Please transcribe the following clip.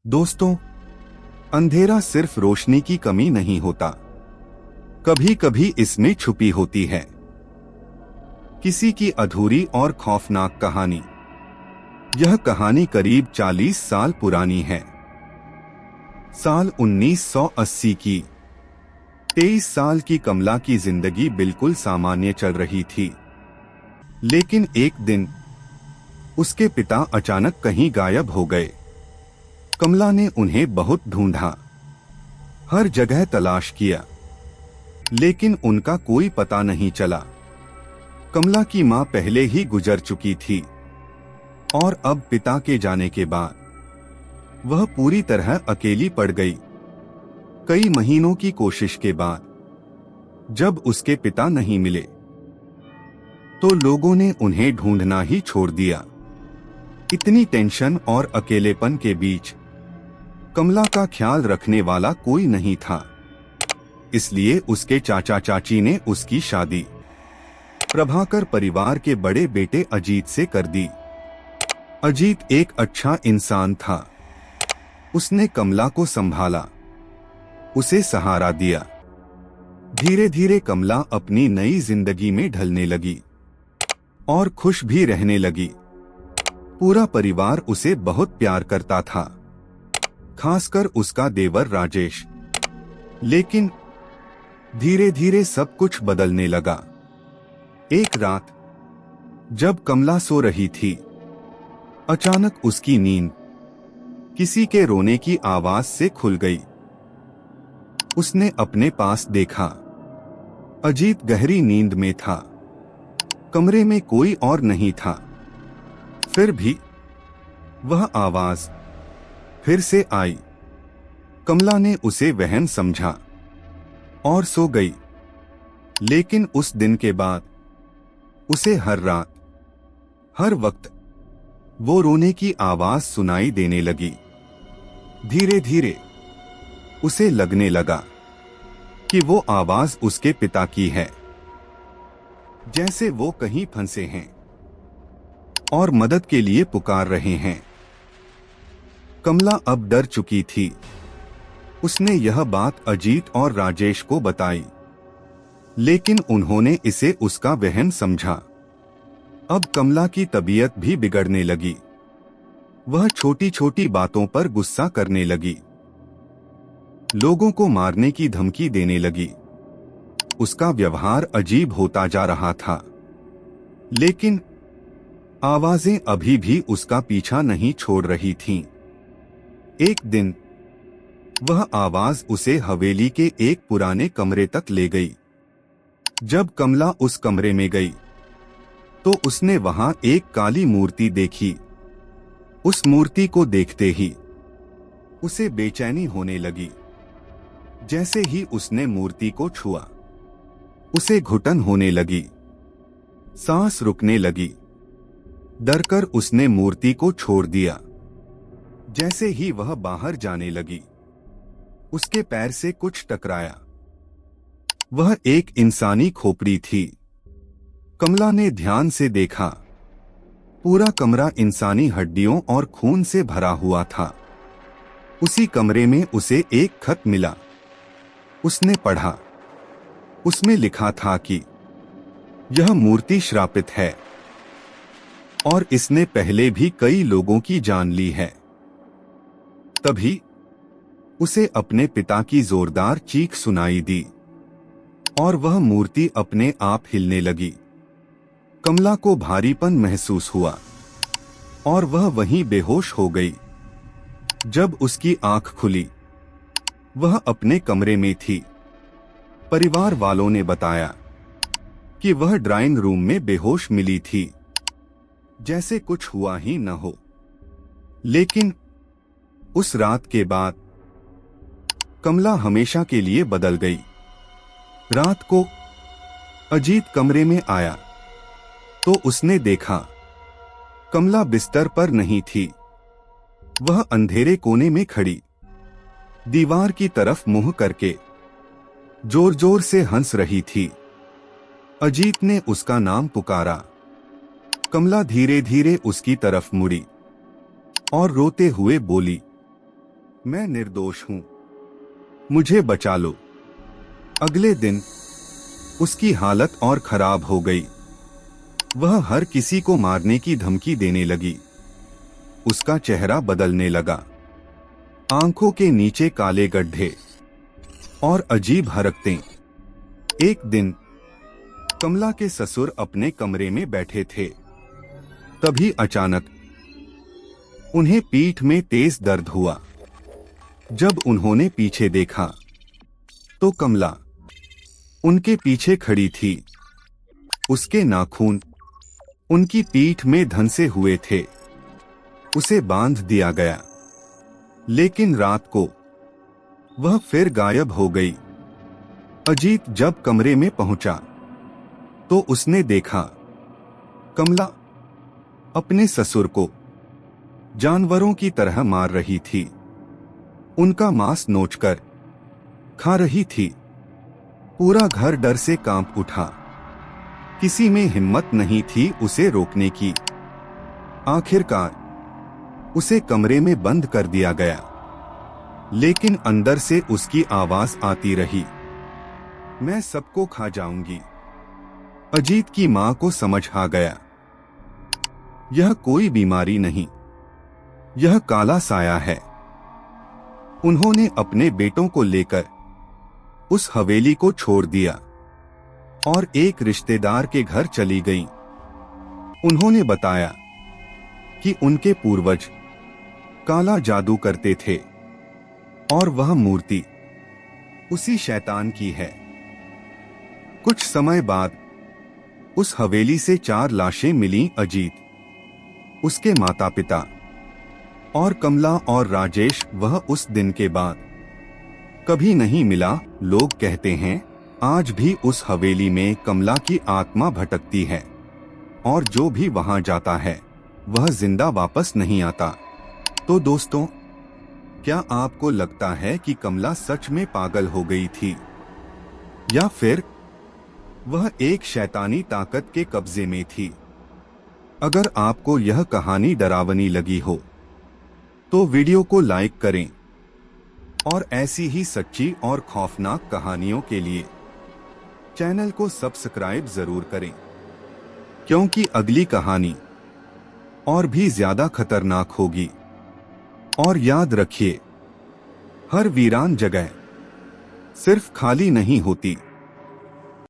दोस्तों, अंधेरा सिर्फ रोशनी की कमी नहीं होता, कभी कभी इसमें छुपी होती है किसी की अधूरी और खौफनाक कहानी। यह कहानी करीब 40 साल पुरानी है। साल 1980 की 23 साल की कमला की जिंदगी बिल्कुल सामान्य चल रही थी, लेकिन एक दिन उसके पिता अचानक कहीं गायब हो गए। कमला ने उन्हें बहुत ढूंढा, हर जगह तलाश किया, लेकिन उनका कोई पता नहीं चला। कमला की मां पहले ही गुजर चुकी थी और अब पिता के जाने के बाद वह पूरी तरह अकेली पड़ गई। कई महीनों की कोशिश के बाद जब उसके पिता नहीं मिले तो लोगों ने उन्हें ढूंढना ही छोड़ दिया। इतनी टेंशन और अकेलेपन के बीच कमला का ख्याल रखने वाला कोई नहीं था, इसलिए उसके चाचा चाची ने उसकी शादी प्रभाकर परिवार के बड़े बेटे अजीत से कर दी। अजीत एक अच्छा इंसान था। उसने कमला को संभाला, उसे सहारा दिया। धीरे धीरे कमला अपनी नई जिंदगी में ढलने लगी और खुश भी रहने लगी। पूरा परिवार उसे बहुत प्यार करता था, खासकर उसका देवर राजेश। लेकिन धीरे धीरे सब कुछ बदलने लगा। एक रात जब कमला सो रही थी, अचानक उसकी नींद किसी के रोने की आवाज से खुल गई। उसने अपने पास देखा, अजीत गहरी नींद में था। कमरे में कोई और नहीं था। फिर भी वह आवाज फिर से आई। कमला ने उसे वहम समझा और सो गई। लेकिन उस दिन के बाद उसे हर रात, हर वक्त वो रोने की आवाज सुनाई देने लगी। धीरे धीरे उसे लगने लगा कि वो आवाज उसके पिता की है, जैसे वो कहीं फंसे हैं और मदद के लिए पुकार रहे हैं। कमला अब डर चुकी थी। उसने यह बात अजीत और राजेश को बताई, लेकिन उन्होंने इसे उसका वहम समझा। अब कमला की तबीयत भी बिगड़ने लगी। वह छोटी छोटी बातों पर गुस्सा करने लगी, लोगों को मारने की धमकी देने लगी। उसका व्यवहार अजीब होता जा रहा था, लेकिन आवाजें अभी भी उसका पीछा नहीं छोड़ रही थीं। एक दिन वह आवाज उसे हवेली के एक पुराने कमरे तक ले गई। जब कमला उस कमरे में गई तो उसने वहां एक काली मूर्ति देखी। उस मूर्ति को देखते ही उसे बेचैनी होने लगी। जैसे ही उसने मूर्ति को छुआ, उसे घुटन होने लगी, सांस रुकने लगी। डरकर उसने मूर्ति को छोड़ दिया। जैसे ही वह बाहर जाने लगी, उसके पैर से कुछ टकराया। वह एक इंसानी खोपड़ी थी। कमला ने ध्यान से देखा। पूरा कमरा इंसानी हड्डियों और खून से भरा हुआ था। उसी कमरे में उसे एक खत मिला। उसने पढ़ा। उसमें लिखा था कि यह मूर्ति श्रापित है और इसने पहले भी कई लोगों की जान ली है। तभी उसे अपने पिता की जोरदार चीख सुनाई दी और वह मूर्ति अपने आप हिलने लगी। कमला को भारीपन महसूस हुआ और वह वहीं बेहोश हो गई। जब उसकी आंख खुली, वह अपने कमरे में थी। परिवार वालों ने बताया कि वह ड्राइंग रूम में बेहोश मिली थी, जैसे कुछ हुआ ही न हो। लेकिन उस रात के बाद कमला हमेशा के लिए बदल गई। रात को अजीत कमरे में आया तो उसने देखा कमला बिस्तर पर नहीं थी। वह अंधेरे कोने में खड़ी, दीवार की तरफ मुंह करके जोर जोर से हंस रही थी। अजीत ने उसका नाम पुकारा। कमला धीरे धीरे उसकी तरफ मुड़ी और रोते हुए बोली, मैं निर्दोष हूं, मुझे बचा लो। अगले दिन उसकी हालत और खराब हो गई। वह हर किसी को मारने की धमकी देने लगी। उसका चेहरा बदलने लगा, आंखों के नीचे काले गड्ढे और अजीब हरकतें। एक दिन कमला के ससुर अपने कमरे में बैठे थे। तभी अचानक उन्हें पीठ में तेज दर्द हुआ। जब उन्होंने पीछे देखा तो कमला उनके पीछे खड़ी थी। उसके नाखून उनकी पीठ में धंसे हुए थे। उसे बांध दिया गया, लेकिन रात को वह फिर गायब हो गई। अजीत जब कमरे में पहुंचा तो उसने देखा कमला अपने ससुर को जानवरों की तरह मार रही थी। उनका मांस नोचकर खा रही थी। पूरा घर डर से कांप उठा। किसी में हिम्मत नहीं थी उसे रोकने की। आखिरकार उसे कमरे में बंद कर दिया गया, लेकिन अंदर से उसकी आवाज आती रही, मैं सबको खा जाऊंगी। अजीत की मां को समझ आ गया, यह कोई बीमारी नहीं, यह काला साया है। उन्होंने अपने बेटों को लेकर उस हवेली को छोड़ दिया और एक रिश्तेदार के घर चली गईं। उन्होंने बताया कि उनके पूर्वज काला जादू करते थे और वह मूर्ति उसी शैतान की है। कुछ समय बाद उस हवेली से 4 लाशें मिलीं। अजीत, उसके माता पिता और कमला और राजेश। वह उस दिन के बाद कभी नहीं मिला। लोग कहते हैं आज भी उस हवेली में कमला की आत्मा भटकती है और जो भी वहां जाता है वह जिंदा वापस नहीं आता। तो दोस्तों, क्या आपको लगता है कि कमला सच में पागल हो गई थी या फिर वह एक शैतानी ताकत के कब्जे में थी? अगर आपको यह कहानी डरावनी लगी हो तो वीडियो को लाइक करें और ऐसी ही सच्ची और खौफनाक कहानियों के लिए चैनल को सब्सक्राइब जरूर करें, क्योंकि अगली कहानी और भी ज्यादा खतरनाक होगी। और याद रखिए, हर वीरान जगह सिर्फ खाली नहीं होती।